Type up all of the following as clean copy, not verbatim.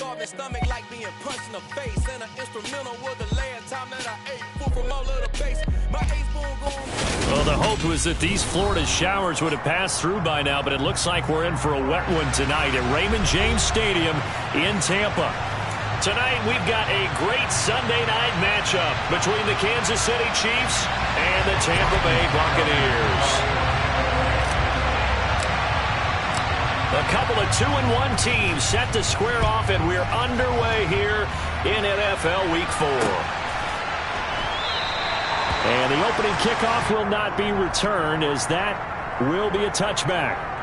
starving stomach like being punched in the face. And an instrumental was the last time that I ate food from all of the base. My ace spoon going. Well, the hope was that these Florida showers would have passed through by now, but it looks like we're in for a wet one tonight at Raymond James Stadium in Tampa. Tonight, we've got a great Sunday night matchup between the Kansas City Chiefs and the Tampa Bay Buccaneers. A couple of 2-1 teams set to square off, and we're underway here in NFL Week 4. And the opening kickoff will not be returned, as that will be a touchback.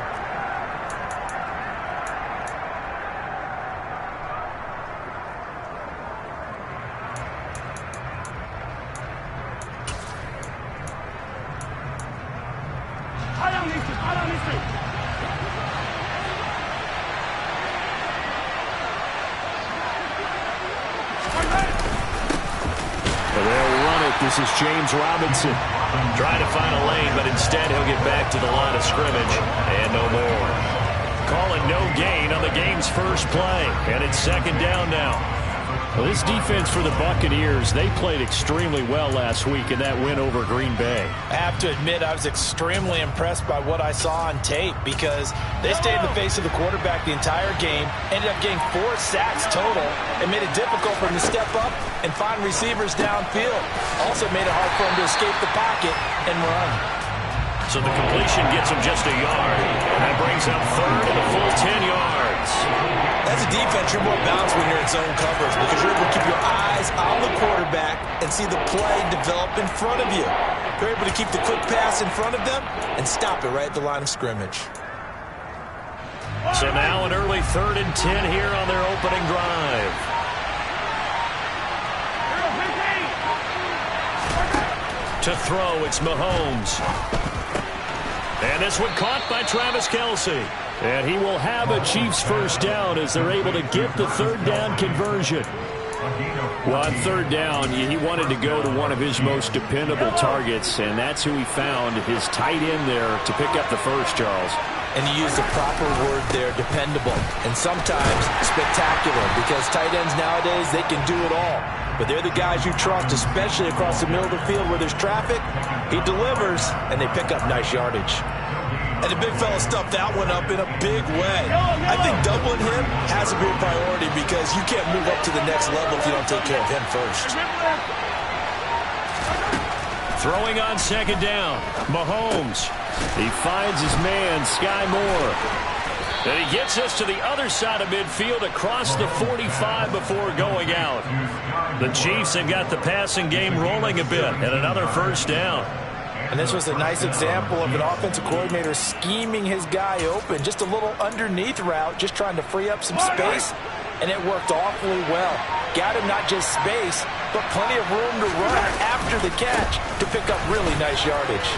This is James Robinson trying to find a lane, but instead he'll get back to the line of scrimmage and no more. Calling no gain on the game's first play, and it's second down now. Well, this defense for the Buccaneers, they played extremely well last week in that win over Green Bay. I have to admit, I was extremely impressed by what I saw on tape because they stayed in the face of the quarterback the entire game, ended up getting 4 sacks total, and made it difficult for him to step up and find receivers downfield. Also made it hard for him to escape the pocket and run. So the completion gets him just a yard. That brings up third and a full 10 yards. As a defense, you're more balanced when you're in zone coverage because you're able to keep your eyes on the quarterback and see the play develop in front of you. You're able to keep the quick pass in front of them and stop it right at the line of scrimmage. So now an early 3rd and 10 here on their opening drive. To throw, it's Mahomes. And this one caught by Travis Kelce. And he will have a Chiefs first down as they're able to get the third down conversion. Well, on third down, he wanted to go to one of his most dependable targets, and that's who he found, his tight end there, to pick up the first, Charles. And you use the proper word there, dependable. And sometimes spectacular, because tight ends nowadays, they can do it all. But they're the guys you trust, especially across the middle of the field where there's traffic. He delivers, and they pick up nice yardage. And the big fella stuffed that one up in a big way. I think doubling him has to be a priority because you can't move up to the next level if you don't take care of him first. Throwing on second down, Mahomes. He finds his man, Sky Moore. And he gets us to the other side of midfield across the 45 before going out. The Chiefs have got the passing game rolling a bit, and another first down. And this was a nice example of an offensive coordinator scheming his guy open. Just a little underneath route, just trying to free up some space, and it worked awfully well. Got him not just space, but plenty of room to run after the catch to pick up really nice yardage.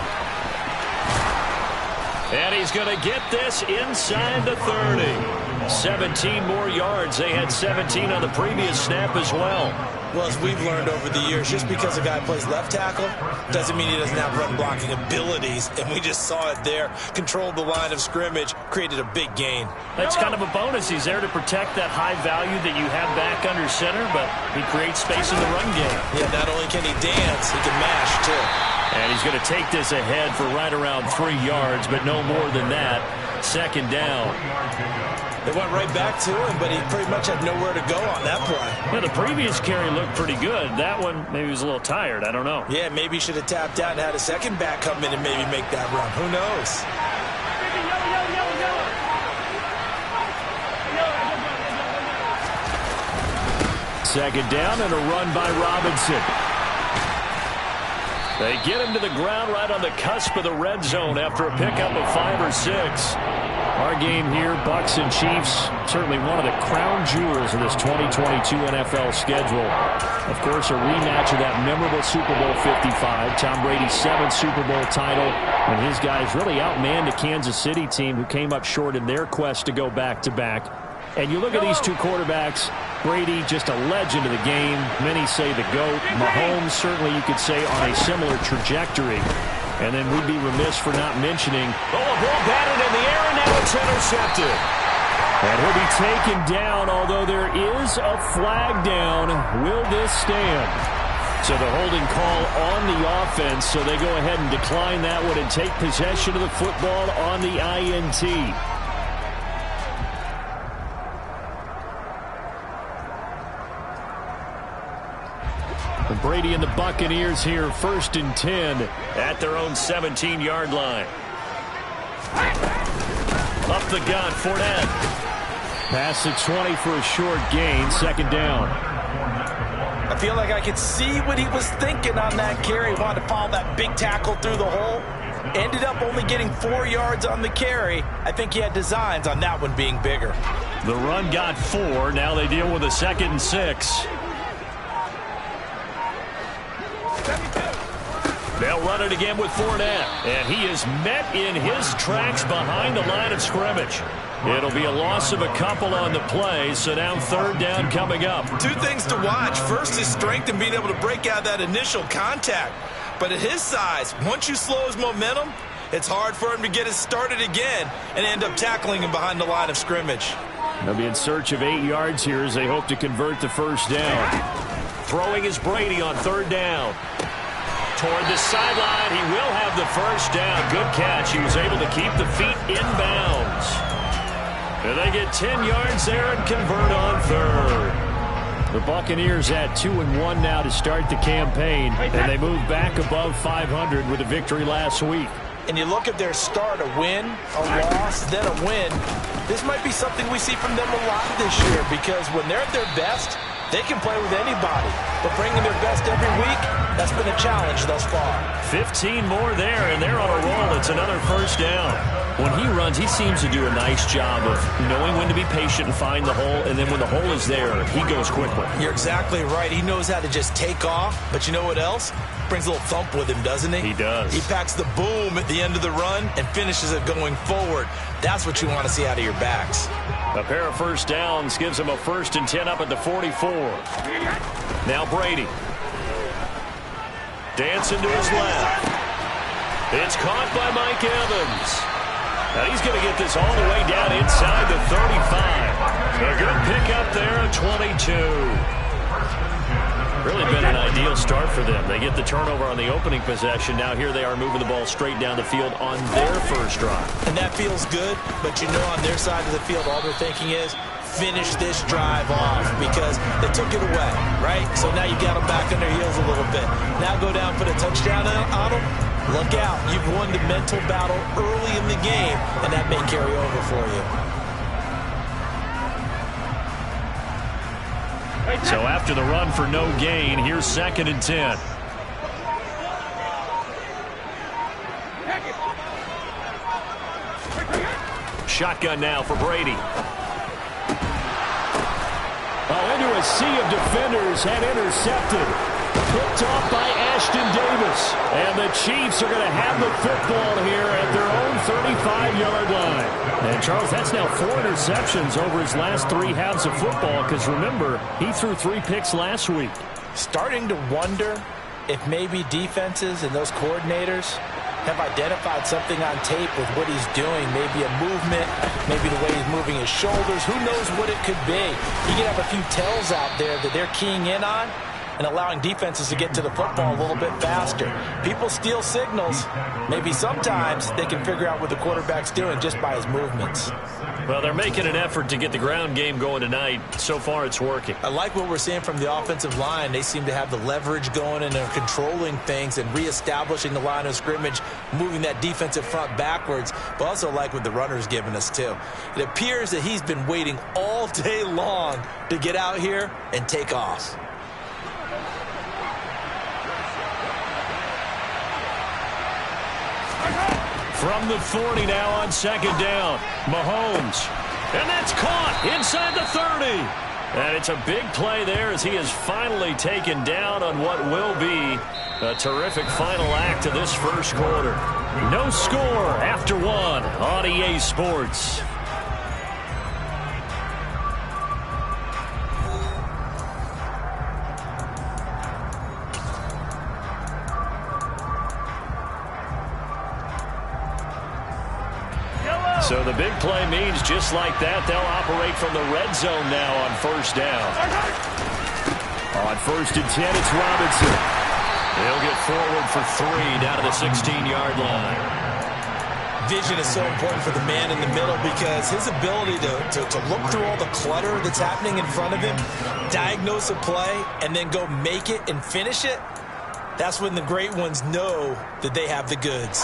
And he's going to get this inside the 30. 17 more yards. They had 17 on the previous snap as well. Well, as we've learned over the years, just because a guy plays left tackle doesn't mean he doesn't have run blocking abilities. And we just saw it there. Controlled the line of scrimmage, created a big gain. That's kind of a bonus. He's there to protect that high value that you have back under center, but he creates space in the run game. Yeah, not only can he dance, he can mash, too. And he's going to take this ahead for right around 3 yards, but no more than that. Second down. They went right back to him, but he pretty much had nowhere to go on that play. Yeah, the previous carry looked pretty good. That one, maybe he was a little tired. I don't know. Yeah, maybe he should have tapped out and had a second back come in and maybe make that run. Who knows? Second down and a run by Robinson. They get him to the ground right on the cusp of the red zone after a pickup of 5 or 6. Our game here, Bucs and Chiefs, certainly one of the crown jewels of this 2022 NFL schedule. Of course, a rematch of that memorable Super Bowl 55, Tom Brady's 7th Super Bowl title, and his guys really outmanned the Kansas City team who came up short in their quest to go back-to-back. And you look at these two quarterbacks, Brady, just a legend of the game. Many say the GOAT. Mahomes, certainly you could say, on a similar trajectory. And then we'd be remiss for not mentioning, a ball batted in the air, and now it's intercepted. And he'll be taken down, although there There's a flag down. Will this stand? So the holding call on the offense, so they go ahead and decline that one and take possession of the football on the INT. And Brady and the Buccaneers here, 1st and 10 at their own 17-yard line. Up the gun, Fournette. Pass at 20 for a short gain, 2nd down. I feel like I could see what he was thinking on that carry. He wanted to follow that big tackle through the hole. Ended up only getting 4 yards on the carry. I think he had designs on that one being bigger. The run got 4. Now they deal with a 2nd and 6. They'll run it again with Fournette. And he is met in his tracks behind the line of scrimmage. It'll be a loss of a couple on the play, so now 3rd down coming up. 2 things to watch. First, his strength and being able to break out that initial contact. But at his size, once you slow his momentum, it's hard for him to get it started again and end up tackling him behind the line of scrimmage. They'll be in search of 8 yards here as they hope to convert the 1st down. Throwing is Brady on 3rd down. Toward the sideline, he will have the 1st down. Good catch. He was able to keep the feet in bounds. And they get 10 yards there and convert on 3rd. The Buccaneers at 2-1 now to start the campaign, and they move back above 500 with a victory last week. And you look at their start, a win, a loss, then a win. This might be something we see from them a lot this year, because when they're at their best, they can play with anybody. But bringing their best every week, that's been a challenge thus far. 15 more there, and they're on a roll. It's another 1st down. When he runs, he seems to do a nice job of knowing when to be patient and find the hole, and then when the hole is there, he goes quickly. You're exactly right. He knows how to just take off, but you know what else? Brings a little thump with him, doesn't he? He does. He packs the boom at the end of the run and finishes it going forward. That's what you want to see out of your backs. A pair of 1st downs gives him a 1st and 10 up at the 44. Now Brady. Dancing to his left. It's caught by Mike Evans. Now he's going to get this all the way down inside the 35. A good pickup there at 22. Really been an ideal start for them. They get the turnover on the opening possession. Now here they are moving the ball straight down the field on their 1st drive. And that feels good, but you know on their side of the field, all they're thinking is finish this drive off because they took it away, right? So now you got them back on their heels a little bit. Now go down, put a touchdown on them. Look out. You've won the mental battle early in the game, and that may carry over for you. So after the run for no gain, here's 2nd and 10. Shotgun now for Brady. Oh, into a sea of defenders, and intercepted. Picked off by Ashton Davis. And the Chiefs are going to have the football here at their own 35-yard line. And, Charles, that's now 4 interceptions over his last 3 halves of football because, remember, he threw 3 picks last week. Starting to wonder if maybe defenses and those coordinators have identified something on tape with what he's doing. Maybe a movement, maybe the way he's moving his shoulders. Who knows what it could be? He could have a few tells out there that they're keying in on and allowing defenses to get to the football a little bit faster. People steal signals. Maybe sometimes they can figure out what the quarterback's doing just by his movements. Well, they're making an effort to get the ground game going tonight. So far, it's working. I like what we're seeing from the offensive line. They seem to have the leverage going, and they're controlling things and reestablishing the line of scrimmage, moving that defensive front backwards, but also like what the runner's giving us, too. It appears that he's been waiting all day long to get out here and take off. From the 40 now on 2nd down. Mahomes. And that's caught inside the 30. And it's a big play there as he is finally taken down on what will be a terrific final act of this 1st quarter. No score after 1 on EA Sports. So the big play means just like that, they'll operate from the red zone now on first down. On 1st and 10, it's Robinson. He'll get forward for 3 down to the 16-yard line. Vision is so important for the man in the middle because his ability to look through all the clutter that's happening in front of him, diagnose a play, and then go make it and finish it, that's when the great ones know that they have the goods.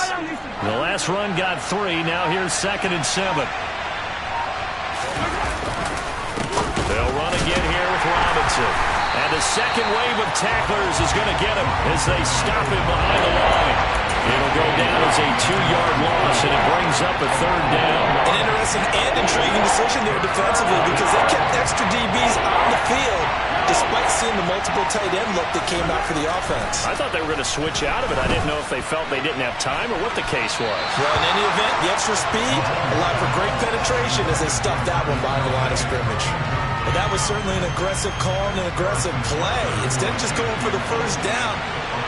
The last run got 3. Now here's 2nd and 7. They'll run again here with Robinson. And the second wave of tacklers is going to get him as they stop him behind the line. It'll go down as a 2-yard loss, and it brings up a 3rd down. An interesting and intriguing decision there defensively because they kept extra DBs on the field despite seeing the multiple tight end look that came out for the offense. I thought they were going to switch out of it. I didn't know if they felt they didn't have time or what the case was. Well, in any event, the extra speed allowed for great penetration as they stuffed that one behind the line of scrimmage. But that was certainly an aggressive call and an aggressive play. Instead of just going for the first down,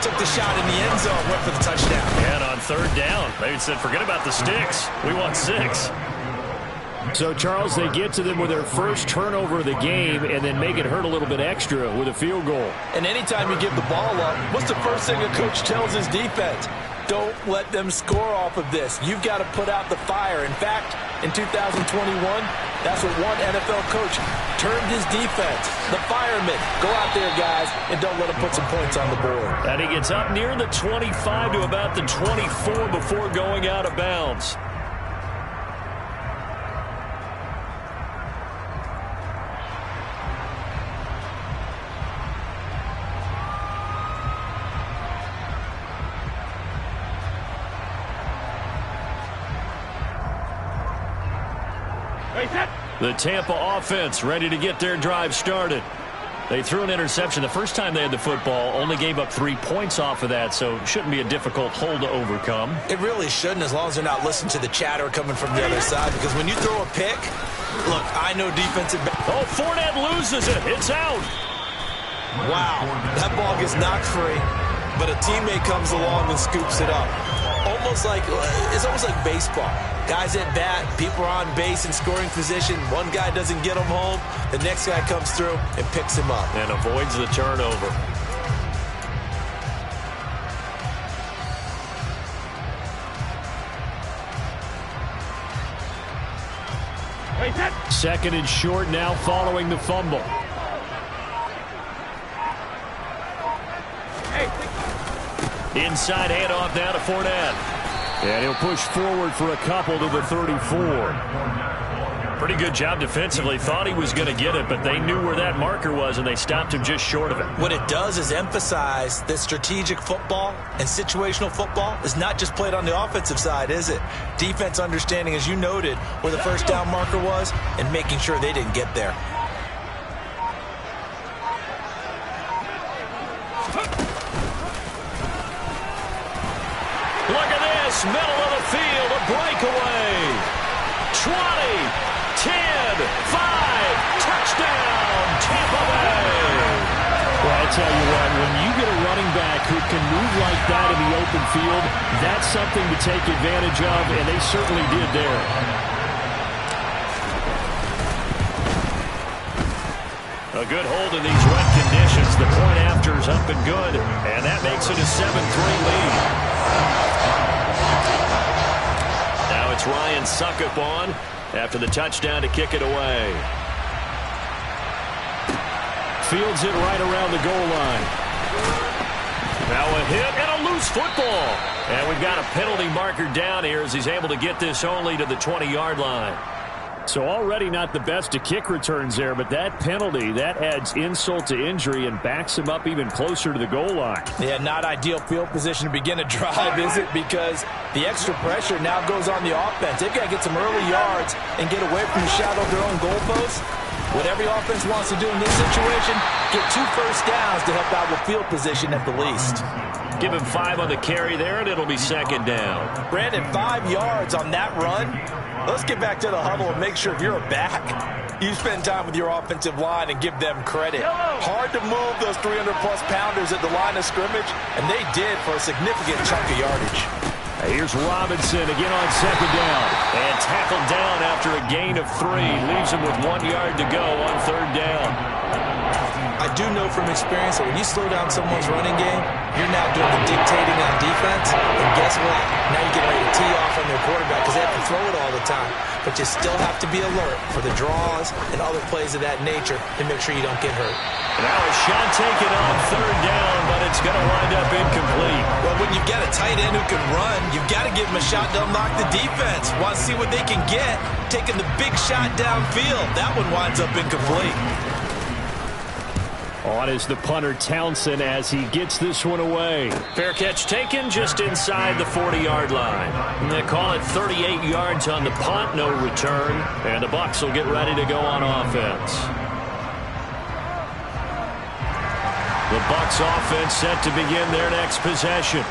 took the shot in the end zone, went for the touchdown. And on 3rd down, they said, forget about the sticks. We want 6. So, Charles, they get to them with their first turnover of the game and then make it hurt a little bit extra with a field goal. And anytime you give the ball up, what's the first thing a coach tells his defense? Don't let them score off of this. You've got to put out the fire. In fact, in 2021, that's what one NFL coach termed his defense. The firemen. Go out there, guys, and don't let them put some points on the board. And he gets up near the 25 to about the 24 before going out of bounds. The Tampa offense ready to get their drive started. They threw an interception the first time they had the football, only gave up 3 points off of that, so it shouldn't be a difficult hole to overcome. It really shouldn't, as long as they're not listening to the chatter coming from the other side, because when you throw a pick, look, I know defensive... Oh, Fournette loses it. It's out. Wow, that ball gets knocked free, but a teammate comes along and scoops it up. It's almost like baseball. Guys at bat, people are on base in scoring position. One guy doesn't get him home. The next guy comes through and picks him up. And avoids the turnover. Second and short now following the fumble. Inside handoff now to Fournette. And he'll push forward for a couple to the 34. Pretty good job defensively. Thought he was going to get it, but they knew where that marker was, and they stopped him just short of it. What it does is emphasize that strategic football and situational football is not just played on the offensive side, is it? Defense understanding, as you noted, where the first down marker was and making sure they didn't get there. Look at this, middle of the field, a breakaway. 20, 10, 5, touchdown, Tampa Bay. Well, I'll tell you what, when you get a running back who can move like that in the open field, that's something to take advantage of, and they certainly did there. A good hold in these wet conditions. The point after is up and good, and that makes it a 7-3 lead. Now it's Ryan Suckup on after the touchdown to kick it away. Fields it right around the goal line. Now a hit and a loose football. And we've got a penalty marker down here as he's able to get this only to the 20-yard line. So already not the best to kick returns there, but that penalty, that adds insult to injury and backs him up even closer to the goal line. Yeah, not ideal field position to begin a drive, is it? Because the extra pressure now goes on the offense. They've got to get some early yards and get away from the shadow of their own goalposts. What every offense wants to do in this situation, get 2 first downs to help out with field position at the least. Give him 5 on the carry there, and it'll be second down. Brandon, 5 yards on that run. Let's get back to the huddle and make sure if you're a back, you spend time with your offensive line and give them credit. Hard to move those 300-plus pounders at the line of scrimmage, and they did for a significant chunk of yardage. Here's Robinson again on second down. And tackled down after a gain of 3. Leaves him with 1 yard to go on third down. I do know from experience that when you slow down someone's running game, you're now doing the dictating on defense. And guess what? Now you're getting ready to tee off on their quarterback because they have to throw it all the time. But you still have to be alert for the draws and other plays of that nature to make sure you don't get hurt. Now a shot taken on third down, but it's going to wind up incomplete. Well, when you've got a tight end who can run, you've got to give him a shot to unlock the defense. Want to see what they can get, taking the big shot downfield. That one winds up incomplete. On is the punter Townsend as he gets this one away. Fair catch taken just inside the 40-yard line. And they call it 38 yards on the punt, no return. And the Bucs will get ready to go on offense. The Bucs offense set to begin their next possession.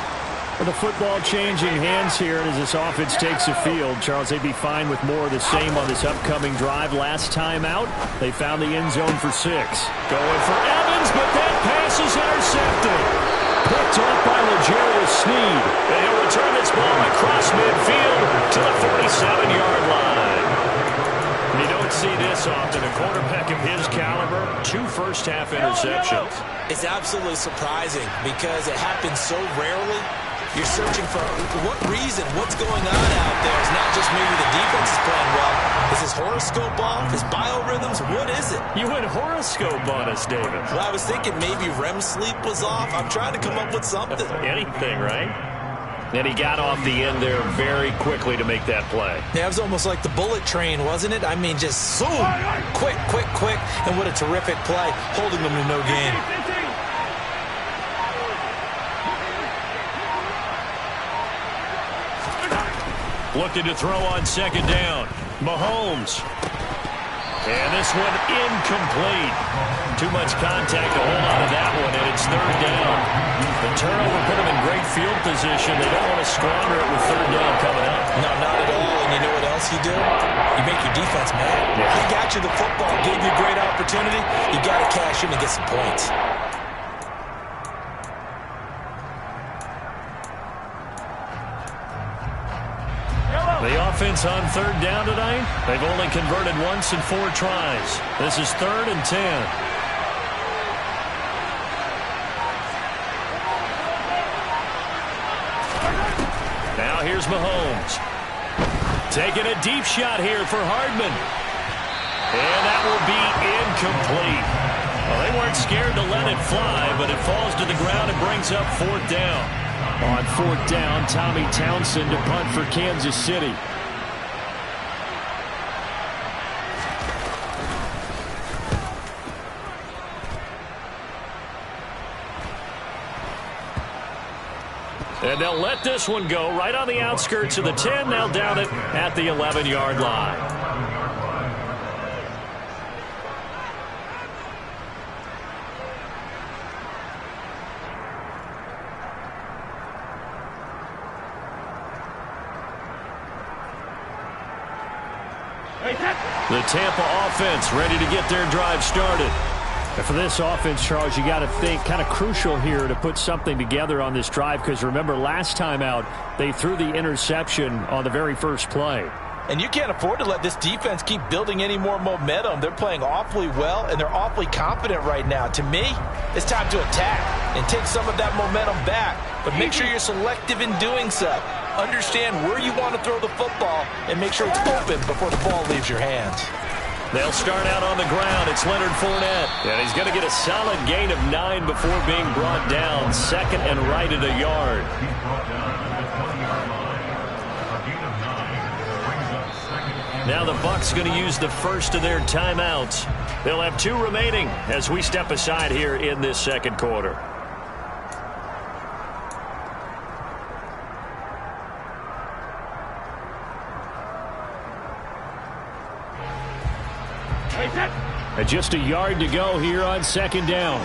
With the football changing hands here as this offense takes the field, Charles, they'd be fine with more of the same on this upcoming drive. Last time out, they found the end zone for 6. Going for Evans, but that pass is intercepted. Picked off by L'Jarius Sneed. And he'll return this ball across midfield to the 47-yard line. You don't see this often. A quarterback of his caliber, 2 first-half interceptions. It's absolutely surprising because it happens so rarely. You're searching for what reason, what's going on out there. It's not just maybe the defense is playing well. Is his horoscope off? His biorhythms? What is it? You went horoscope on us, David. Well, I was thinking maybe REM sleep was off. I'm trying to come up with something. Anything, right? And he got off the end there very quickly to make that play. Yeah, it was almost like the bullet train, wasn't it? I mean, just zoom, quick, quick, quick, and what a terrific play, holding them to no gain. Looking to throw on second down. Mahomes. And this one incomplete. Too much contact to hold on to that one, and it's third down. The turnover put them in great field position. They don't want to squander it with third down coming up. No, not at all. And you know what else you do? You make your defense mad. Yeah. They got you the football, gave you a great opportunity. You got to cash in and get some points. The offense on third down tonight, they've only converted once in 4 tries. This is 3rd and 10. Now here's Mahomes. Taking a deep shot here for Hardman. And that will be incomplete. Well, they weren't scared to let it fly, but it falls to the ground and brings up 4th down. On 4th down, Tommy Townsend to punt for Kansas City. And they'll let this one go right on the outskirts of the 10. They'll down it at the 11-yard line. The Tampa offense ready to get their drive started. And for this offense, Charles, you got to think kind of crucial here to put something together on this drive because remember last time out they threw the interception on the very first play. And you can't afford to let this defense keep building any more momentum. They're playing awfully well, and they're awfully confident right now. To me, it's time to attack and take some of that momentum back. But make sure you're selective in doing so. Understand where you want to throw the football and make sure it's open before the ball leaves your hands. They'll start out on the ground. It's Leonard Fournette. And he's going to get a solid gain of 9 before being brought down. 2nd and right at a yard. Now the Bucs going to use the first of their timeouts. They'll have 2 remaining as we step aside here in this second quarter. And just a yard to go here on second down.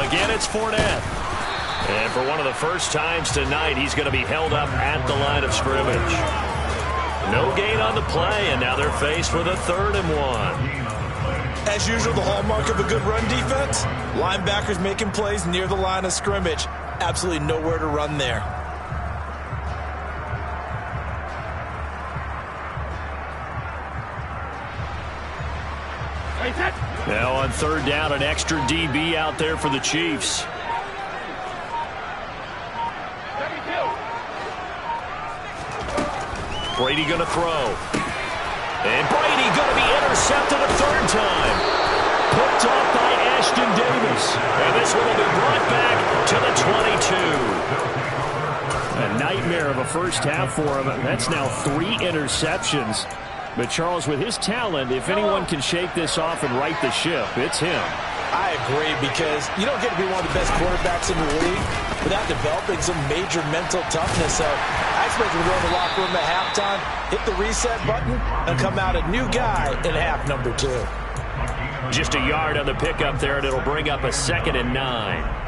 Again, it's Fournette. And for one of the first times tonight, he's going to be held up at the line of scrimmage. No gain on the play, and now they're faced with a 3rd and 1. As usual, the hallmark of a good run defense, linebackers making plays near the line of scrimmage. Absolutely nowhere to run there. Now on third down, an extra DB out there for the Chiefs. Brady going to throw. And Brady going to be intercepted a third time. Picked off by Ashton Davis. And this one will be brought back to the 22. A nightmare of a first half for him. That's now 3 interceptions. But, Charles, with his talent, if anyone can shake this off and right the ship, it's him. I agree, because you don't get to be one of the best quarterbacks in the league without developing some major mental toughness. So I expect him to go in the locker room at halftime, hit the reset button, and come out a new guy in half number 2. Just a yard on the pickup there, and it'll bring up a 2nd and 9.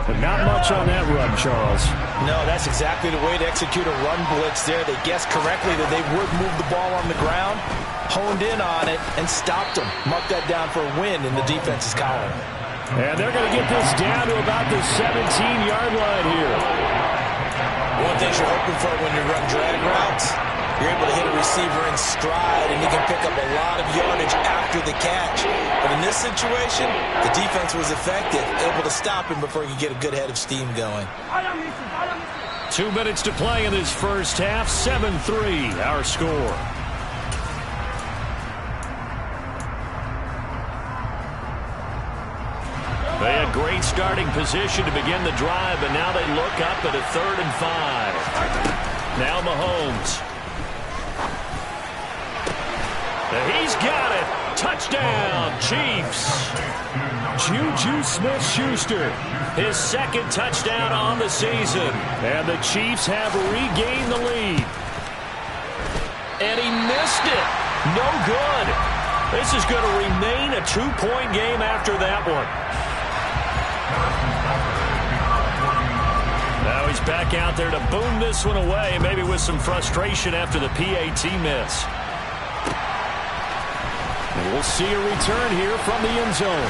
But not much on that run, Charles. No, that's exactly the way to execute a run blitz there. They guessed correctly that they would move the ball on the ground, honed in on it, and stopped them. Marked that down for a win in the defense's column. And they're going to get this down to about the 17-yard line here. One thing you're hoping for when you run drag routes, you're able to hit a receiver in stride, and you can pick up a lot of yardage after the catch. But in this situation, the defense was effective, able to stop him before he could get a good head of steam going. 2 minutes to play in this first half. 7-3, our score. They had great starting position to begin the drive, but now they look up at a 3rd and 5. Now Mahomes. He's got it. Touchdown, Chiefs. Juju Smith-Schuster, his 2nd touchdown on the season. And the Chiefs have regained the lead. And he missed it. No good. This is going to remain a 2-point game after that one. Now he's back out there to boom this one away, maybe with some frustration after the PAT miss. And we'll see a return here from the end zone.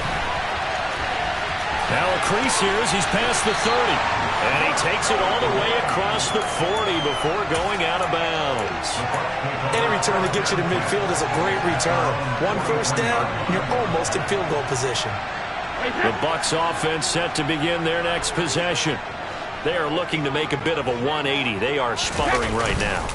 Now a crease here as he's past the 30. And he takes it all the way across the 40 before going out of bounds. Any return that gets you to midfield is a great return. 1 first down, you're almost in field goal position. The Bucs offense set to begin their next possession. They are looking to make a bit of a 180. They are sputtering right now.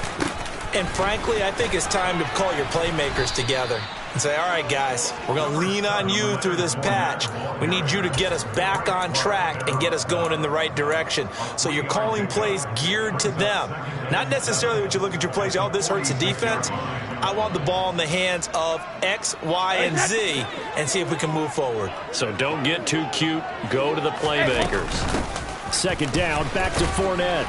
And frankly, I think it's time to call your playmakers together and say, all right, guys, we're going to lean on you through this patch. We need you to get us back on track and get us going in the right direction. So you're calling plays geared to them. Not necessarily what you look at your plays, oh, this hurts the defense. I want the ball in the hands of X, Y, and Z and see if we can move forward. So don't get too cute. Go to the playmakers. 2nd down, back to Fournette.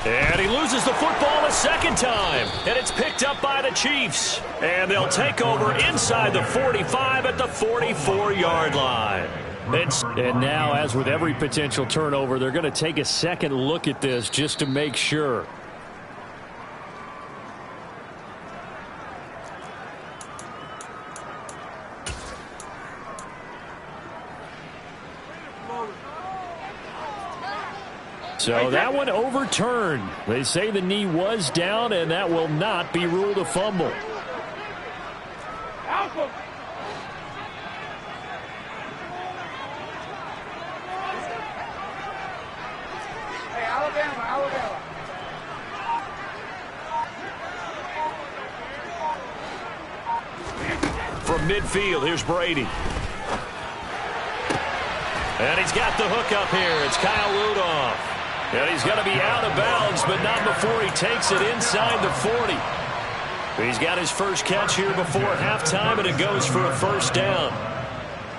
And he loses the football a 2nd time. And it's picked up by the Chiefs. And they'll take over inside the 45 at the 44-yard line. And now, as with every potential turnover, they're going to take a second look at this just to make sure. So that one overturned. They say the knee was down, and that will not be ruled a fumble. Hey, Alabama. From midfield, here's Brady. And he's got the hook up here. It's Kyle Rudolph. And he's going to be out of bounds, but not before he takes it inside the 40. He's got his first catch here before halftime, and it goes for a 1st down.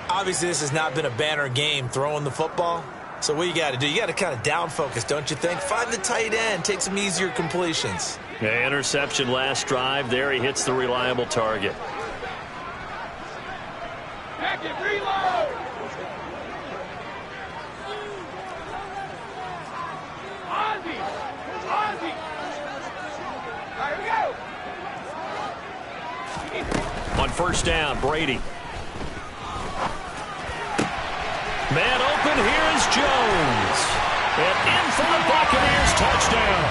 Obviously, this has not been a banner game throwing the football. So what you got to do, you got to kind of down focus, don't you think? Find the tight end, take some easier completions. Yeah, interception last drive. There he hits the reliable target. Back it, reload! On 1st down, Brady. Man open, here is Jones. And Buccaneers touchdown.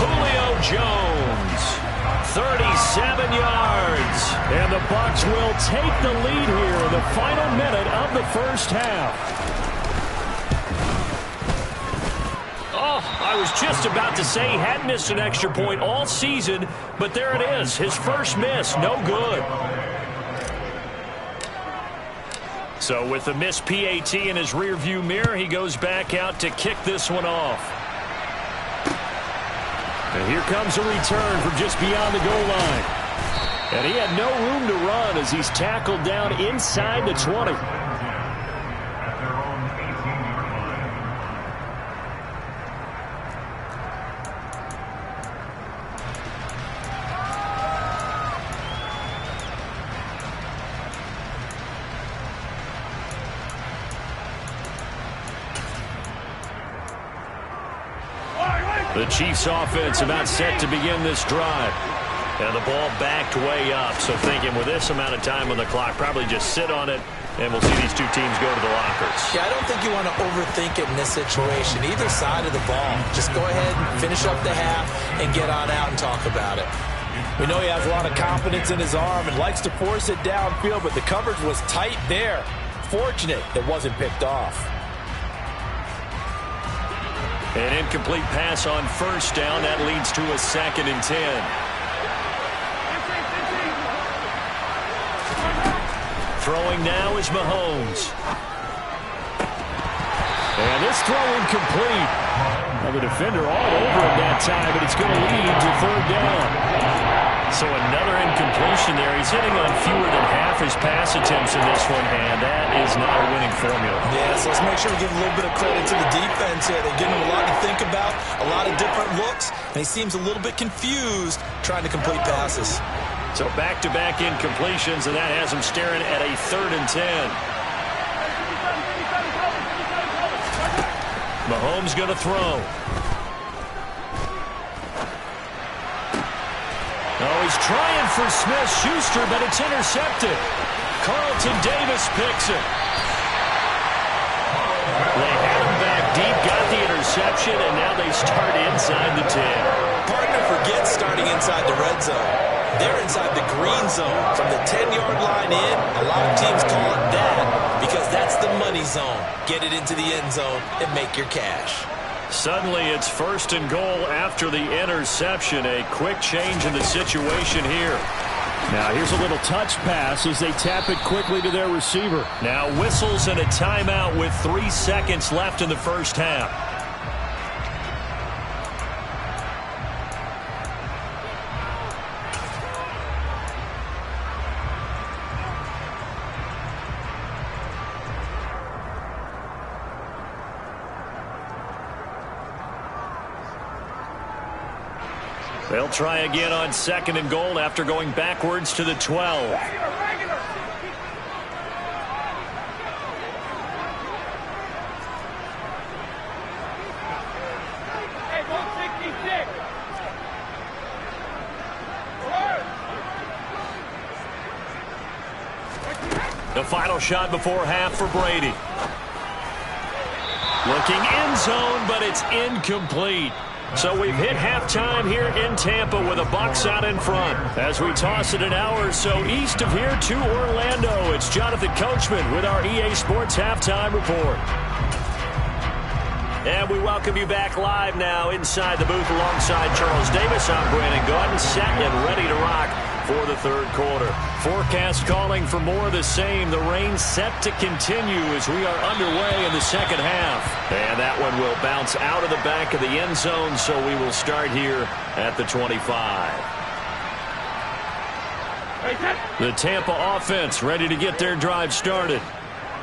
Julio Jones, 37 yards. And the Bucs will take the lead here in the final minute of the first half. Oh, I was just about to say he hadn't missed an extra point all season, but there it is. His first miss, no good. So with the missed PAT in his rearview mirror, he goes back out to kick this one off. And here comes a return from just beyond the goal line. And he had no room to run as he's tackled down inside the 20. The Chiefs offense about set to begin this drive. And the ball backed way up. So thinking with this amount of time on the clock, probably just sit on it, and we'll see these two teams go to the lockers. Yeah, I don't think you want to overthink it in this situation. Either side of the ball. Just go ahead and finish up the half and get on out and talk about it. We know he has a lot of confidence in his arm and likes to force it downfield, but the coverage was tight there. Fortunate it wasn't picked off. An incomplete pass on first down. That leads to a 2nd and 10. Throwing now is Mahomes. And this throw incomplete. Well, the defender all over him that time, but it's going to lead to 3rd down. So another incompletion there. He's hitting on fewer than half his pass attempts in this one, and that is not a winning formula. Yeah, so let's make sure we give a little bit of credit to the defense here. They're giving him a lot to think about, a lot of different looks, and he seems a little bit confused trying to complete passes. So back-to-back incompletions, and that has him staring at a 3rd and 10. Mahomes going to throw. Oh, he's trying for Smith-Schuster, but it's intercepted. Carlton Davis picks it. They had him back deep, got the interception, and now they start inside the 10. Partner forgets starting inside the red zone. They're inside the green zone. From the 10-yard line in, a lot of teams call it that because that's the money zone. Get it into the end zone and make your cash. Suddenly it's 1st and goal after the interception. A quick change in the situation here. Now here's a little touch pass as they tap it quickly to their receiver. Now whistles and a timeout with 3 seconds left in the first half. They'll try again on 2nd and goal after going backwards to the 12. Regular. Hey, 166. The final shot before half for Brady. Looking end zone, but it's incomplete. So we've hit halftime here in Tampa with the Bucs out in front. As we toss it an hour or so east of here to Orlando, it's Jonathan Coachman with our EA Sports Halftime Report. And we welcome you back live now inside the booth alongside Charles Davis. I'm Brandon Gordon, set and ready to rock for the 3rd quarter. Forecast calling for more of the same. The rain set to continue as we are underway in the 2nd half. And that one will bounce out of the back of the end zone, so we will start here at the 25. The Tampa offense ready to get their drive started.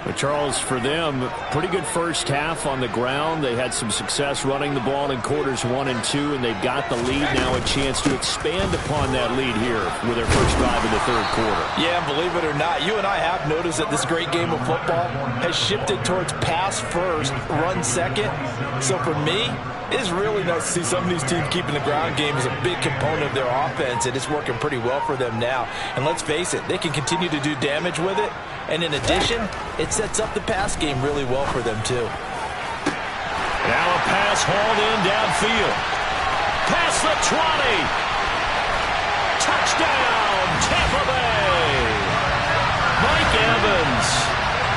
But Charles, for them, pretty good first half on the ground. They had some success running the ball in quarters 1 and 2, and they've got the lead now, a chance to expand upon that lead here with their first drive in the 3rd quarter. Yeah, believe it or not, you and I have noticed that this great game of football has shifted towards pass first, run second. So for me, it is really nice to see some of these teams keeping the ground game as a big component of their offense, and it's working pretty well for them now. And let's face it, they can continue to do damage with it. And in addition, it sets up the pass game really well for them, too. Now a pass hauled in downfield. Past the 20. Touchdown, Tampa Bay. Mike Evans.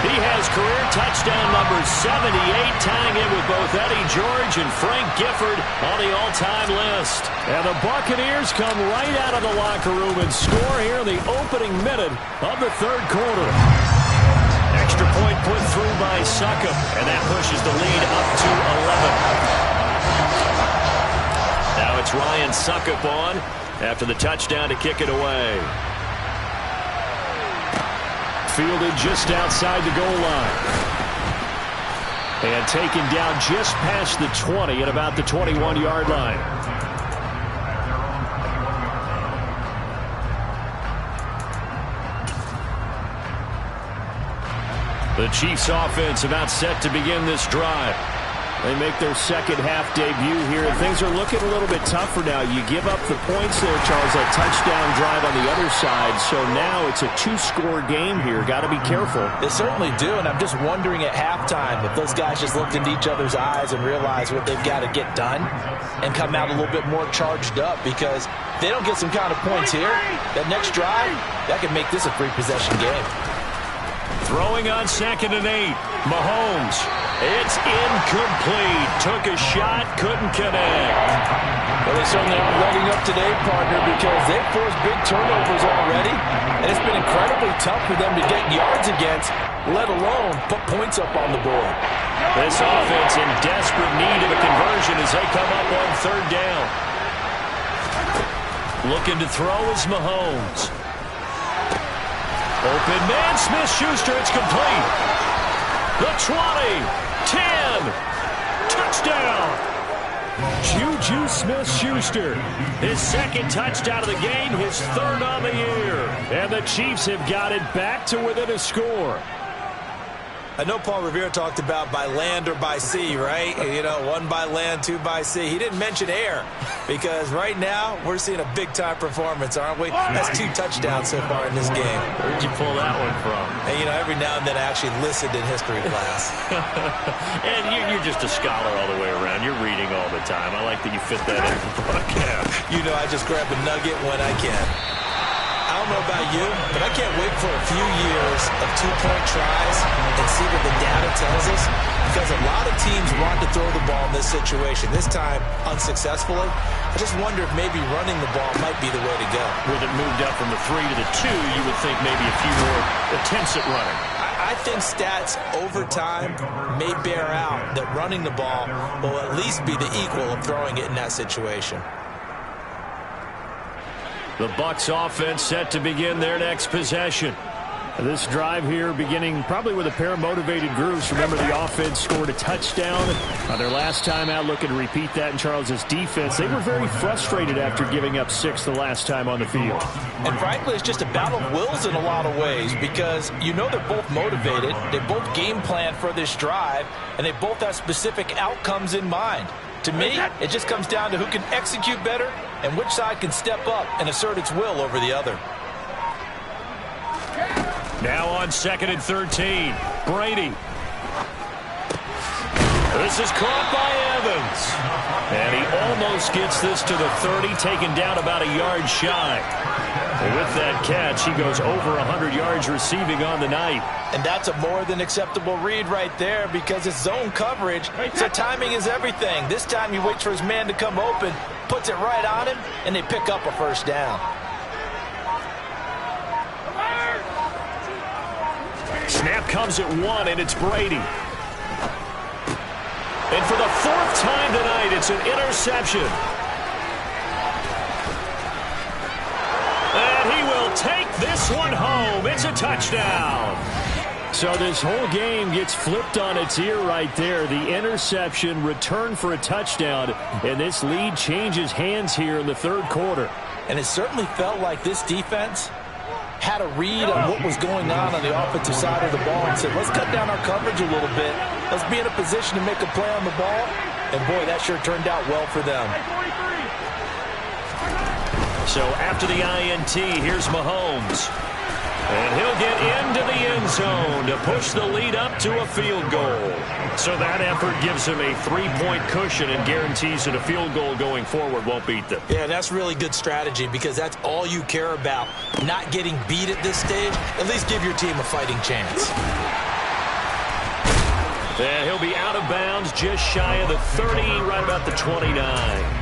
He has career touchdown number 78, tying in with both Eddie George and Frank Gifford on the all-time list. And the Buccaneers come right out of the locker room and score here in the opening minute of the third quarter. Extra point put through by Succop, and that pushes the lead up to 11. Now it's Ryan Succop on after the touchdown to kick it away. Fielded just outside the goal line. And taken down just past the 20 at about the 21-yard line. The Chiefs offense about set to begin this drive. They make their second half debut here. Things are looking a little bit tougher now. You give up the points there, Charles, that touchdown drive on the other side. So now it's a two-score game here. Got to be careful. They certainly do, and I'm just wondering at halftime if those guys just looked into each other's eyes and realized what they've got to get done and come out a little bit more charged up, because if they don't get some kind of points here, that next drive, that could make this a three-possession game. Throwing on 2nd and 8. Mahomes. It's incomplete. Took a shot, couldn't connect. Well, they certainly aren't letting up today, partner, because they've forced big turnovers already, and it's been incredibly tough for them to get yards against, let alone put points up on the board. This offense in desperate need of a conversion as they come up on third down. Looking to throw is Mahomes. Open man, Smith-Schuster, it's complete. The 20, 10, touchdown. Juju Smith-Schuster, his second touchdown of the game, his third on the year. And the Chiefs have got it back to within a score. I know Paul Revere talked about by land or by sea, right? You know, one by land, two by sea. He didn't mention air, because right now we're seeing a big-time performance, aren't we? That's 2 touchdowns so far in this game. Where'd you pull that one from? And, you know, every now and then I actually listened in history class. And you're just a scholar all the way around. You're reading all the time. I like that you fit that in the book. Yeah. You know, I just grab a nugget when I can. I don't know about you, but I can't wait for a few years of 2-point tries and see what the data tells us, because a lot of teams want to throw the ball in this situation. This time, unsuccessfully. I just wonder if maybe running the ball might be the way to go. With it moved up from the 3 to the 2, you would think maybe a few more attempts at running. I think stats over time may bear out that running the ball will at least be the equal of throwing it in that situation. The Bucs offense set to begin their next possession. This drive here beginning probably with a pair of motivated groups. Remember, the offense scored a touchdown on their last time out, looking to repeat that in Charles's defense. They were very frustrated after giving up 6 the last time on the field. And frankly, it's just a battle of wills in a lot of ways, because you know they're both motivated, they both game plan for this drive, and they both have specific outcomes in mind. To me, it just comes down to who can execute better and which side can step up and assert its will over the other. Now on 2nd and 13, Brady. This is caught by Evans. And he almost gets this to the 30, taken down about a yard shy. With that catch, he goes over 100 yards receiving on the night. And that's a more than acceptable read right there, because it's zone coverage, so timing is everything. This time he waits for his man to come open, puts it right on him, and they pick up a first down. Snap comes at 1, and it's Brady. And for the 4th time tonight, it's an interception. And he will take this one home. It's a touchdown. So this whole game gets flipped on its ear right there. The interception, return for a touchdown, and this lead changes hands here in the third quarter. And it certainly felt like this defense had a read on what was going on the offensive side of the ball and said, let's cut down our coverage a little bit. Let's be in a position to make a play on the ball. And, boy, that sure turned out well for them. So after the INT, here's Mahomes. And he'll get into the end zone to push the lead up to a field goal. So that effort gives him a 3-point cushion and guarantees that a field goal going forward won't beat them. Yeah, that's really good strategy because that's all you care about. Not getting beat at this stage. At least give your team a fighting chance. And he'll be out of bounds just shy of the 30, right about the 29.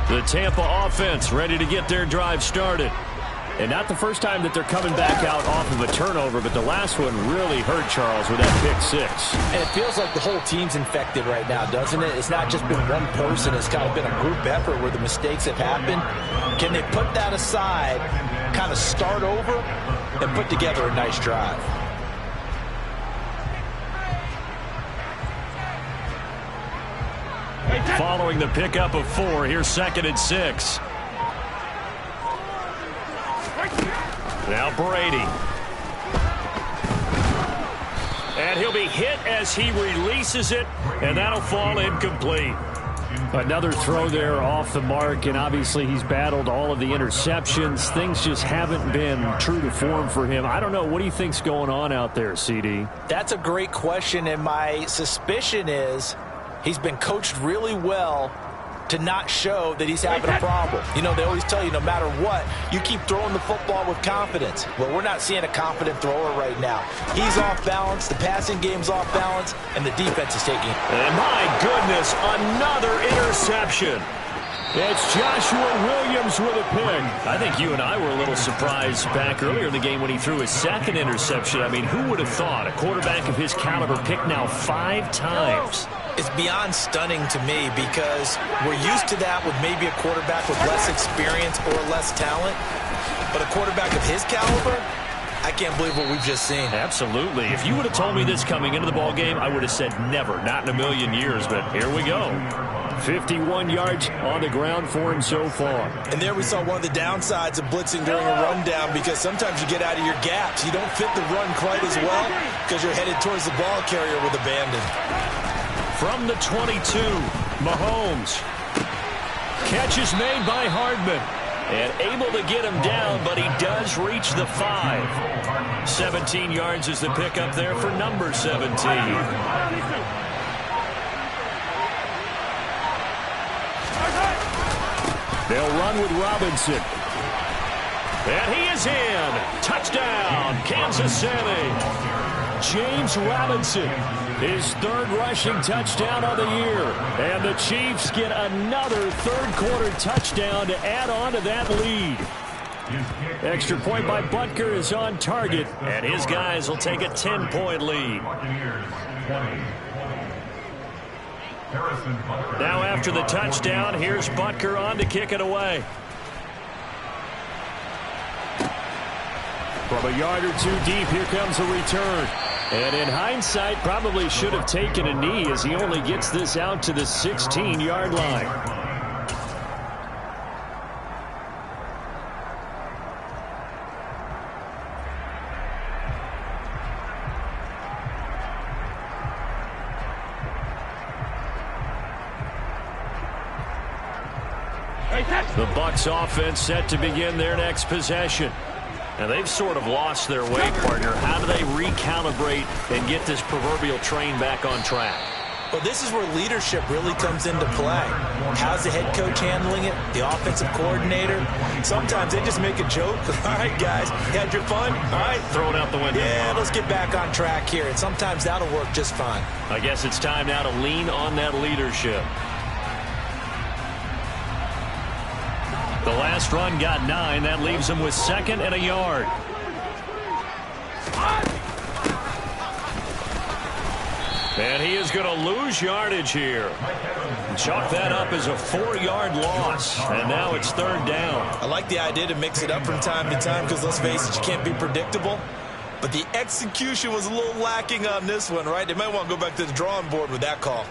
The Tampa offense ready to get their drive started. And not the first time that they're coming back out off of a turnover, but the last one really hurt Charles with that pick six. And it feels like the whole team's infected right now, doesn't it? It's not just been one person. It's kind of been a group effort where the mistakes have happened. Can they put that aside, kind of start over, and put together a nice drive? Following the pickup of 4, here's 2nd and 6. Now Brady. And he'll be hit as he releases it, and that'll fall incomplete. Another throw there off the mark, and obviously he's battled all of the interceptions. Things just haven't been true to form for him. I don't know. What do you think's going on out there, CD? That's a great question, and my suspicion is he's been coached really well to not show that he's having a problem. You know, they always tell you no matter what, you keep throwing the football with confidence. Well, we're not seeing a confident thrower right now. He's off balance, the passing game's off balance, and the defense is taking it. And my goodness, another interception. It's Joshua Williams with a pick. I think you and I were a little surprised back earlier in the game when he threw his 2nd interception. I mean, who would have thought a quarterback of his caliber picked now 5 times? It's beyond stunning to me because we're used to that with maybe a quarterback with less experience or less talent. But a quarterback of his caliber, I can't believe what we've just seen. Absolutely. If you would have told me this coming into the ball game, I would have said never, not in a million years. But here we go. 51 yards on the ground for him so far. And there we saw one of the downsides of blitzing during a rundown because sometimes you get out of your gaps. You don't fit the run quite as well because you're headed towards the ball carrier with abandon. From the 22, Mahomes. Catch is made by Hardman. And able to get him down, but he does reach the 5. 17 yards is the pickup there for number 17. They'll run with Robinson. And he is in. Touchdown, Kansas City. James Robinson, his 3rd rushing touchdown of the year. And the Chiefs get another 3rd-quarter touchdown to add on to that lead. Extra point by Butker is on target, and his guys will take a 10-point lead. Now after the touchdown, here's Butker on to kick it away. From a yard or 2 deep, here comes a return. And in hindsight, probably should have taken a knee as he only gets this out to the 16-yard line. The Bucs offense set to begin their next possession. Now, they've sort of lost their way, partner. How do they recalibrate and get this proverbial train back on track? Well, this is where leadership really comes into play. How's the head coach handling it? The offensive coordinator? Sometimes they just make a joke. All right, guys, you had your fun? All right. Throw it out the window. Yeah, let's get back on track here. And sometimes that'll work just fine. I guess it's time now to lean on that leadership. The last run got 9. That leaves him with 2nd and a yard. And he is going to lose yardage here. Chalk that up as a 4-yard loss. And now it's 3rd down. I like the idea to mix it up from time to time because, let's face it, you can't be predictable. But the execution was a little lacking on this one, right? They might want to go back to the drawing board with that call.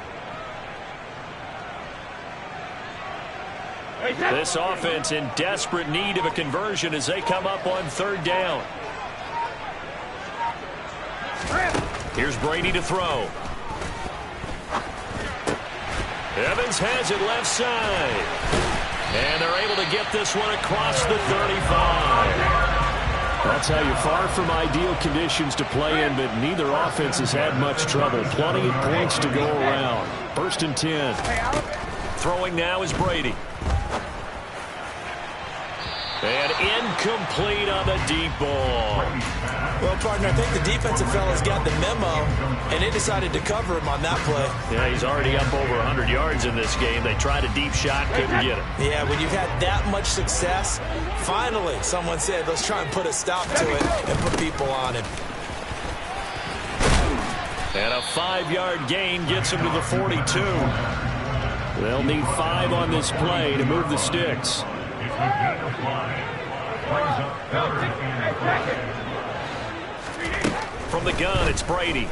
This offense in desperate need of a conversion as they come up on 3rd down. Here's Brady to throw. Evans has it left side. And they're able to get this one across the 35. I'll tell you, far from ideal conditions to play in, but neither offense has had much trouble. Plenty of points to go around. 1st and 10. Throwing now is Brady. And incomplete on the deep ball. Well, partner, I think the defensive fellas got the memo, and they decided to cover him on that play. Yeah, he's already up over 100 yards in this game. They tried a deep shot, couldn't get it. Yeah, when you've had that much success, finally someone said, let's try and put a stop to it and put people on him. And a 5-yard gain gets him to the 42. They'll need 5 on this play to move the sticks. From the gun, it's Brady.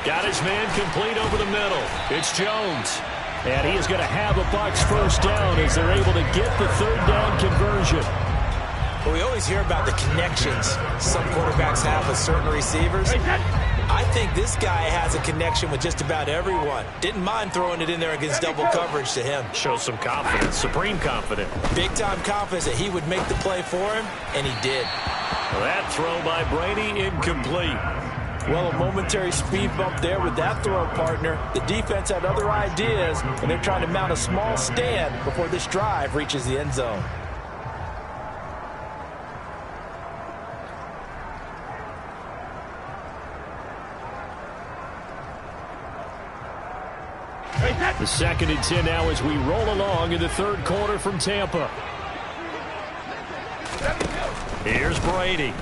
Got his man complete over the middle. It's Jones. And he is going to have a Bucs first down as they're able to get the 3rd down conversion. Well, we always hear about the connections some quarterbacks have with certain receivers. I think this guy has a connection with just about everyone. Didn't mind throwing it in there against double coverage to him. Shows some confidence, supreme confidence. Big-time confidence that he would make the play for him, and he did. Well, that throw by Brady, incomplete. Well, a momentary speed bump there with that throw, partner. The defense had other ideas, and they're trying to mount a small stand before this drive reaches the end zone. The 2nd and 10 now as we roll along in the 3rd quarter from Tampa. Here's Brady.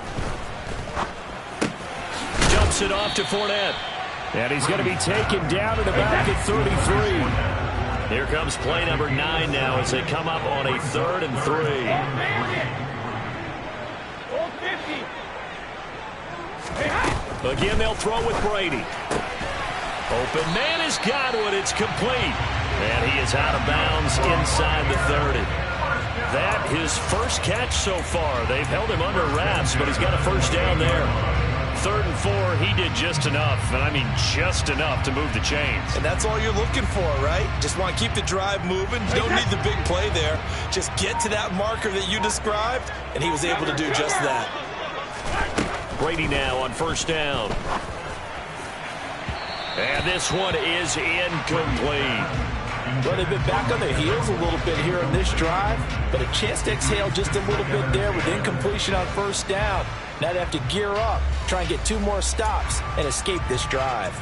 Jumps it off to Fournette. And he's going to be taken down at about the 33. Here comes play number 9 now as they come up on a 3rd and 3. Again, they'll throw with Brady. Open man has got one. It's complete. And he is out of bounds inside the 30. That his first catch so far. They've held him under wraps, but he's got a first down there. 3rd and 4, he did just enough, and I mean just enough to move the chains. And that's all you're looking for, right? Just want to keep the drive moving. You don't need the big play there. Just get to that marker that you described, and he was able to do just that. Brady now on 1st down. And this one is incomplete. Well, they've been back on their heels a little bit here in this drive, but a chance to exhale just a little bit there with incompletion on 1st down. Now they have to gear up, try and get 2 more stops, and escape this drive.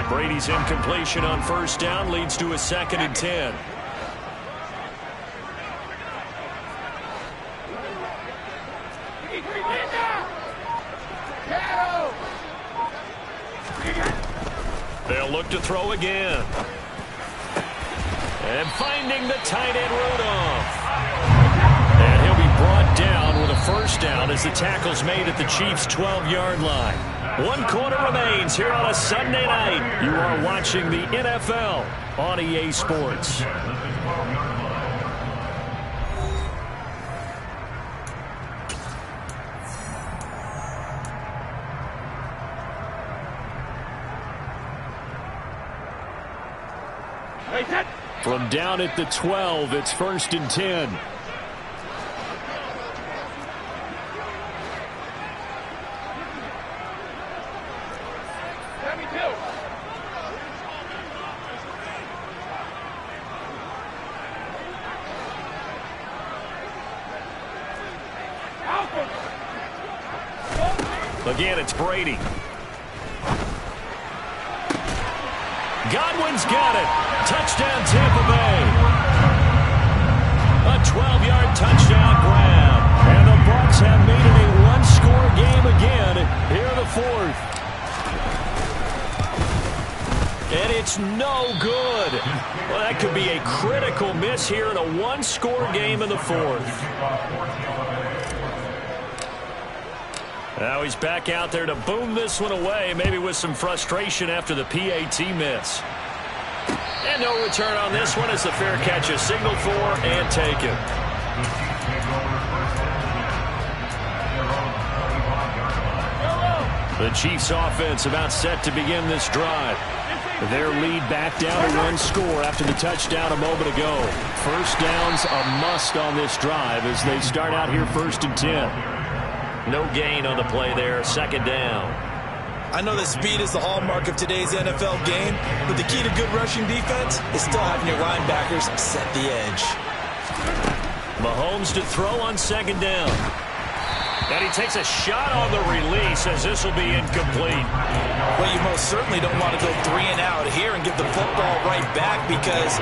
Brady's incompletion on 1st down leads to a 2nd and 10. They'll look to throw again. And finding the tight end Rudolph. And he'll be brought down with a first down as the tackle's made at the Chiefs' 12-yard line. 1 quarter remains here on a Sunday night. You are watching the NFL on EA Sports. From down at the 12, it's 1st and 10. Again, it's Brady. Godwin's got it. Touchdown, Tampa Bay. A 12-yard touchdown grab. And the Bucs have made it a one-score game again here in the 4th. And it's no good. Well, that could be a critical miss here in a one-score game in the 4th. Now he's back out there to boom this one away, maybe with some frustration after the PAT miss. And no return on this one as the fair catch is signaled for and taken. The Chiefs offense about set to begin this drive. Their lead back down to 1 score after the touchdown a moment ago. First down's a must on this drive as they start out here 1st and 10. No gain on the play there, 2nd down. I know that speed is the hallmark of today's NFL game, but the key to good rushing defense is still having your linebackers set the edge. Mahomes to throw on 2nd down. And he takes a shot on the release as this will be incomplete. Well, you most certainly don't want to go 3 and out here and give the football right back because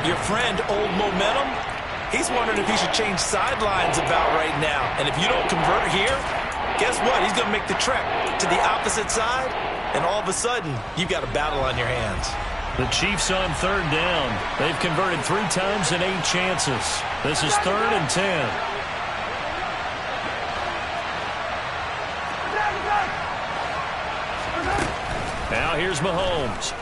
your friend, Old Momentum, he's wondering if he should change sidelines about right now. And if you don't convert here, guess what? He's going to make the trek to the opposite side, and all of a sudden, you've got a battle on your hands. The Chiefs on 3rd down. They've converted 3 times in 8 chances. This is 3rd and 10. Now here's Mahomes.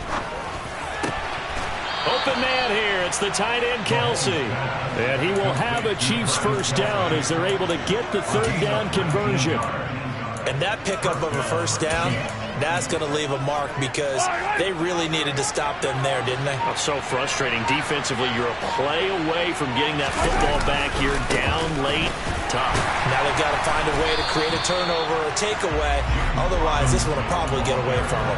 Open man here. It's the tight end, Kelsey. And he will have a Chiefs first down as they're able to get the 3rd down conversion. And that pickup of a first down, that's going to leave a mark because they really needed to stop them there, didn't they? Oh, so frustrating. Defensively, you're a play away from getting that football back here down late. Tough. Now they've got to find a way to create a turnover or a takeaway. Otherwise, this one will probably get away from them.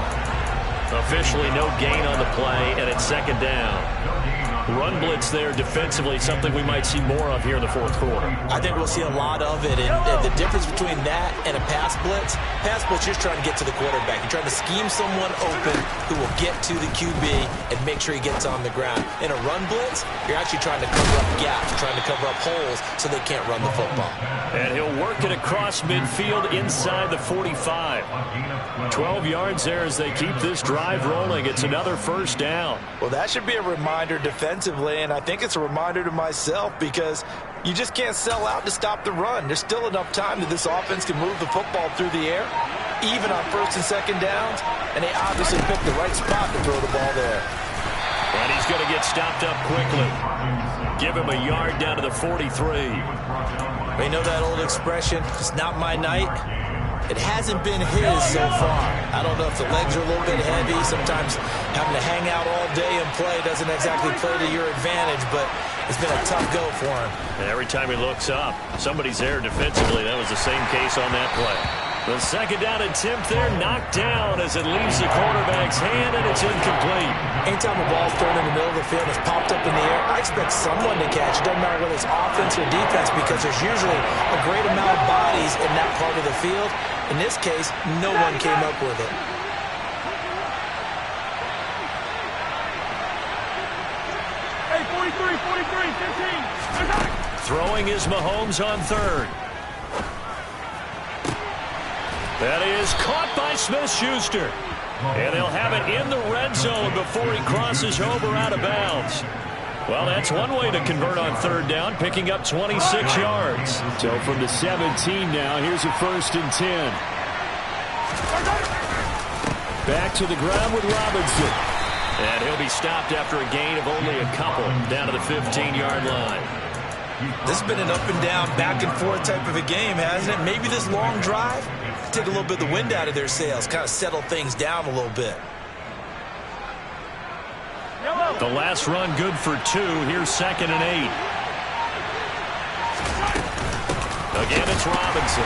Officially no gain on the play, and it's 2nd down. Run blitz there defensively, something we might see more of here in the 4th quarter. I think we'll see a lot of it. And the difference between that and a pass blitz, you're just trying to get to the quarterback. You're trying to scheme someone open who will get to the QB and make sure he gets on the ground. In a run blitz, you're actually trying to cover up gaps, trying to cover up holes so they can't run the football. And he'll work it across midfield inside the 45. 12 yards there as they keep this drive rolling. It's another first down. Well, that should be a reminder defensively, and I think it's a reminder to myself because you just can't sell out to stop the run. There's still enough time that this offense can move the football through the air, even on 1st and 2nd downs, and they obviously picked the right spot to throw the ball there. And he's going to get stopped up quickly. Give him a yard down to the 43. We know that old expression, it's not my night. It hasn't been his so far. I don't know if the legs are a little bit heavy. Sometimes having to hang out all day and play doesn't exactly play to your advantage, but it's been a tough go for him. And every time he looks up, somebody's there defensively. That was the same case on that play. The 2nd down attempt there knocked down as it leaves the quarterback's hand, and it's incomplete. Anytime a ball's thrown in the middle of the field and it's popped up in the air, I expect someone to catch. It doesn't matter whether it's offense or defense because there's usually a great amount of bodies in that part of the field. In this case, no one came up with it. Hey, 43, 15. Throwing is Mahomes on 3rd. That is caught by Smith-Schuster. And they'll have it in the red zone before he crosses over out of bounds. Well, that's one way to convert on 3rd down, picking up 26 yards. So from the 17 now, here's a 1st and 10. Back to the ground with Robinson. And he'll be stopped after a gain of only a couple down to the 15-yard line. This has been an up and down, back and forth type of a game, hasn't it? Maybe this long drive take a little bit of the wind out of their sails, kind of settle things down a little bit. The last run good for 2. Here's 2nd and 8. Again, it's Robinson.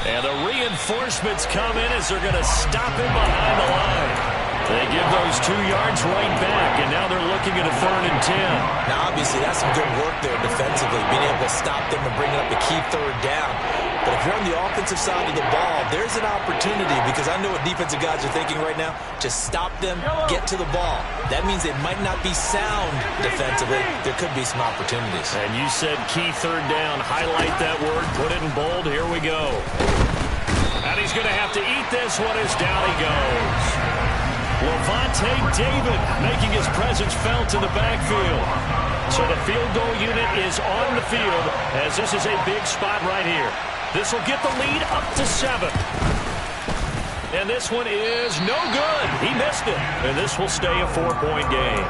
And the reinforcements come in as they're going to stop him behind the line. They give those 2 yards right back, and now they're looking at a 3rd and 10. Now, obviously, that's some good work there defensively, being able to stop them and bring up a key 3rd down. But if you're on the offensive side of the ball, there's an opportunity because I know what defensive guys are thinking right now. Just stop them, get to the ball. That means they might not be sound defensively. There could be some opportunities. And you said key 3rd down. Highlight that word. Put it in bold. Here we go. And he's going to have to eat this one as down he goes. Levante David making his presence felt in the backfield. So the field goal unit is on the field as this is a big spot right here. This will get the lead up to 7. And this one is no good. He missed it. And this will stay a 4-point game.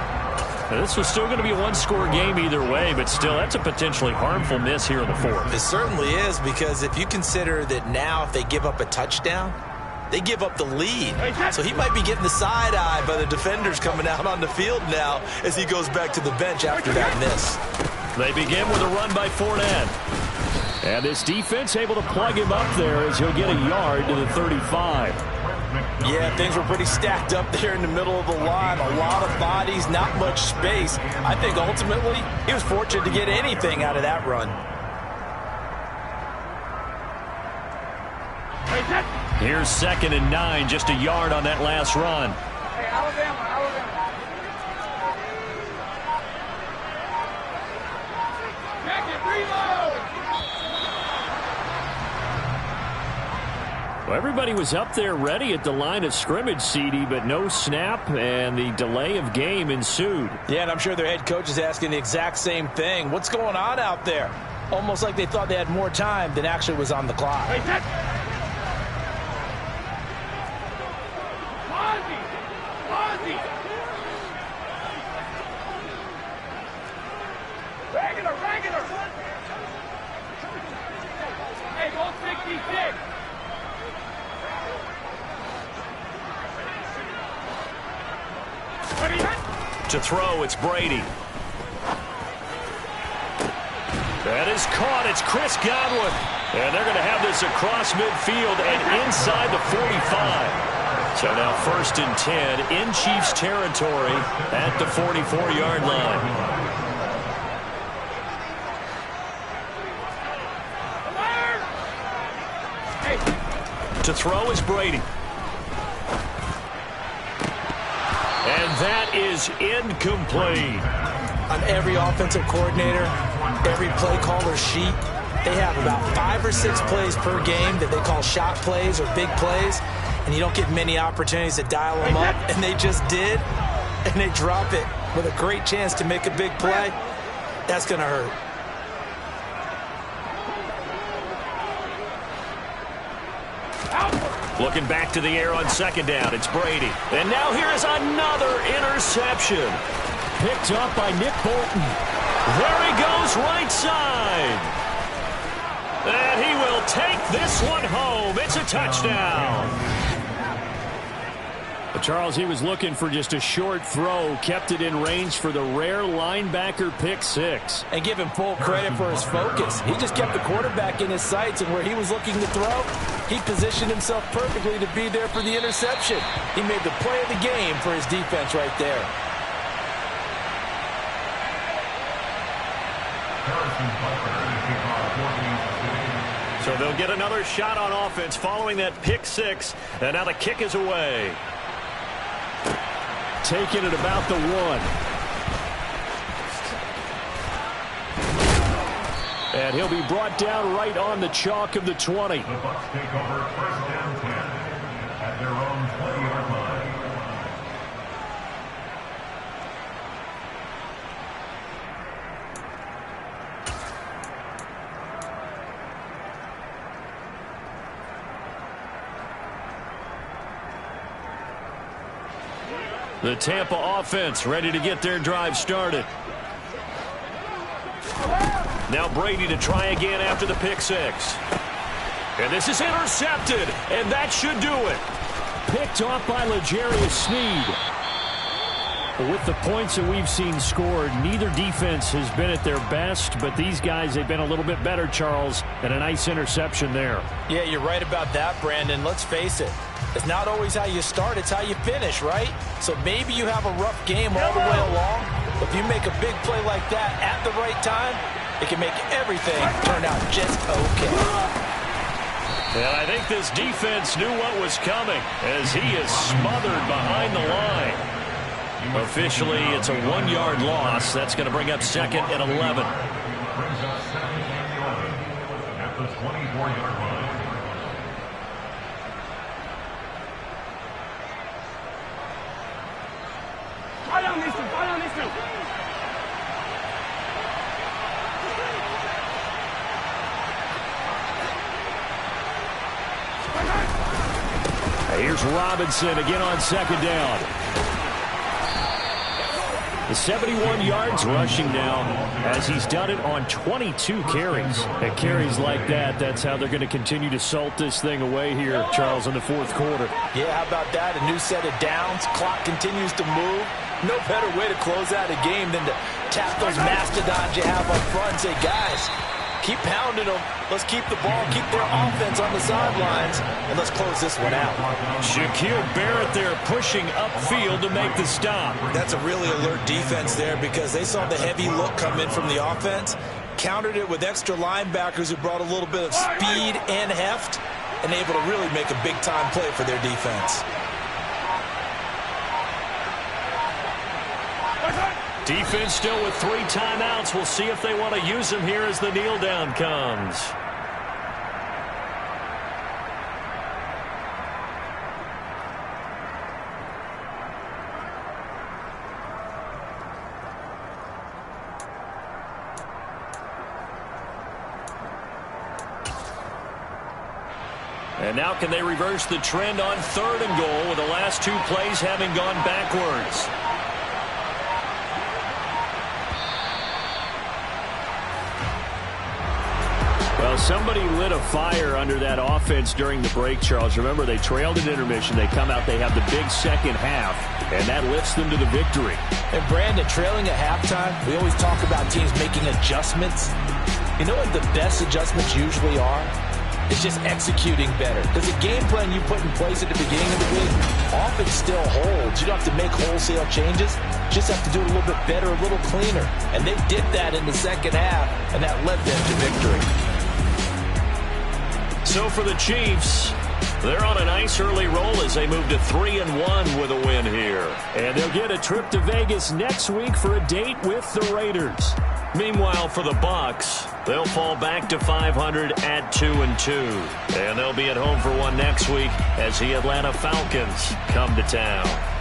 Now, this was still going to be a one-score game either way, but still, that's a potentially harmful miss here in the 4th. It certainly is, because if you consider that now if they give up a touchdown, they give up the lead. So he might be getting the side-eye by the defenders coming out on the field now as he goes back to the bench after that miss. They begin with a run by Fournette. And this defense able to plug him up there as he'll get a yard to the 35. Yeah, things were pretty stacked up there in the middle of the line. A lot of bodies, not much space. I think ultimately he was fortunate to get anything out of that run. Here's 2nd and 9, just a yard on that last run. Hey, Alabama. Back it, reload. Well, everybody was up there ready at the line of scrimmage, CD, but no snap, and the delay of game ensued. Yeah, and I'm sure their head coach is asking the exact same thing. What's going on out there? Almost like they thought they had more time than actually was on the clock. Hey, set. Ozzy. Regular. Hey, go 66. To throw, it's Brady. That is caught. It's Chris Godwin. And they're going to have this across midfield and inside the 45. So now 1st and 10 in Chiefs territory at the 44-yard line. To throw is Brady. And that is incomplete. On every offensive coordinator, every play caller sheet, they have about 5 or 6 plays per game that they call shot plays or big plays, and you don't get many opportunities to dial them up, and they just did, and they drop it with a great chance to make a big play. That's going to hurt. Looking back to the air on 2nd down, it's Brady. And now here is another interception. Picked up by Nick Bolton. There he goes, right side. And he will take this one home. It's a touchdown. Charles, he was looking for just a short throw, kept it in range for the rare linebacker pick 6. And give him full credit for his focus. He just kept the quarterback in his sights, and where he was looking to throw, he positioned himself perfectly to be there for the interception. He made the play of the game for his defense right there. So they'll get another shot on offense following that pick 6, and now the kick is away. Taken at about the 1. And he'll be brought down right on the chalk of the 20. The Bucs take over 1st and 10 at their own 20-yard line. The Tampa offense ready to get their drive started. Now Brady to try again after the pick 6. And this is intercepted, and that should do it. Picked off by L'Jarius Sneed. With the points that we've seen scored, neither defense has been at their best, but these guys, they've been a little bit better, Charles, and a nice interception there. Yeah, you're right about that, Brandon. Let's face it. It's not always how you start, it's how you finish, right? So maybe you have a rough game all the way along, but if you make a big play like that at the right time, it can make everything turn out just okay. And I think this defense knew what was coming as he is smothered behind the line. Officially, it's a 1-yard loss. That's going to bring up 2nd and 11. Brings up 2nd and 11 at the 24-yard line. Fire on this one. Here's Robinson again on second down. The 71 yards rushing now, as he's done it on 22 carries. And carries like that, that's how they're going to continue to salt this thing away here, Charles, in the fourth quarter. Yeah, how about that? A new set of downs. Clock continues to move. No better way to close out a game than to tap those mastodons you have up front and say, guys, keep pounding them. Let's keep the ball, keep their offense on the sidelines, and let's close this one out. Shaquille Barrett there pushing upfield to make the stop. That's a really alert defense there because they saw the heavy look come in from the offense, countered it with extra linebackers who brought a little bit of speed and heft, and able to really make a big-time play for their defense. Defense still with 3 timeouts. We'll see if they want to use them here as the kneel down comes. And now can they reverse the trend on 3rd and goal with the last 2 plays having gone backwards? Well, somebody lit a fire under that offense during the break, Charles. Remember, they trailed at intermission. They come out, they have the big second half, and that lifts them to the victory. And Brandon, trailing at halftime, we always talk about teams making adjustments. You know what the best adjustments usually are? It's just executing better. Because the game plan you put in place at the beginning of the week often still holds. You don't have to make wholesale changes. You just have to do it a little bit better, a little cleaner. And they did that in the second half, and that led them to victory. So for the Chiefs, they're on a nice early roll as they move to 3-1 with a win here. And they'll get a trip to Vegas next week for a date with the Raiders. Meanwhile, for the Bucs, they'll fall back to 500 at 2-2. And they'll be at home for one next week as the Atlanta Falcons come to town.